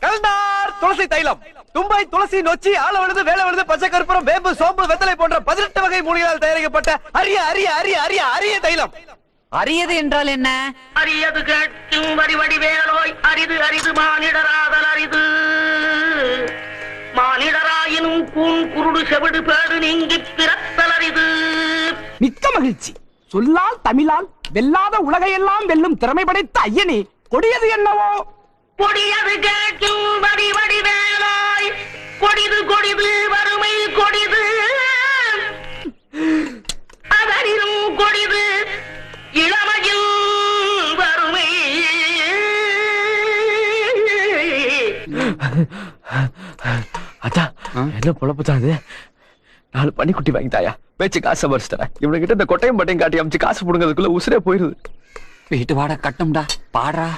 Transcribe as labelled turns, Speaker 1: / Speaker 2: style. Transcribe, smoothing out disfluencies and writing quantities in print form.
Speaker 1: கல்நார் துளசி தைலம், தும்பை, துளசி, நொச்சி, ஆலவழுது, வேலவழுது, பச்சை கற்பூரம், வேம்பு, சோம்பு, வெத்தலை போன்ற 18 வகை மூலிகையால் தயாரிக்கப்பட்ட அரிய அரிய அரிய அரிய அரிய தைலம்.
Speaker 2: அரியது என்றால் என்ன?
Speaker 3: அரியது கேட்கும் வடிவடி வேலோய், அரிது அரிது மானிடராதல் அரிது. மானிடராயினும் கூன் குருடு செவிடு பேடு நீங்கி பிறத்தல் அரிது.
Speaker 4: மிக்க மகிழ்ச்சி. சொல்லால் தமிழால் வெல்லாத உலகையெல்லாம் வெல்லும் திறமை படைத்த ஐயனே, கொடியது என்னவோ?
Speaker 3: கொடியது கேட்கும் வடிவடி வேலோய், கொடிது கொடிது வறுமை கொடிது. அதனினும் கொடிது இளமையில் வறுமை.
Speaker 1: அச்சா, என்ன பொழப்புதான் இது? 4 பனிக்குட்டி வாங்கிட்டாயா? பேச்சு காசை மறைச்சிட்டேன். இவனுக்கிட்ட இந்த கொட்டையும் பட்டையும் காட்டி அமைச்சு காசு புடுங்கிறதுக்குள்ள உசுரே போயிருது.
Speaker 2: வீட்டு வாடகை கட்டணும்டா, பாடுறா.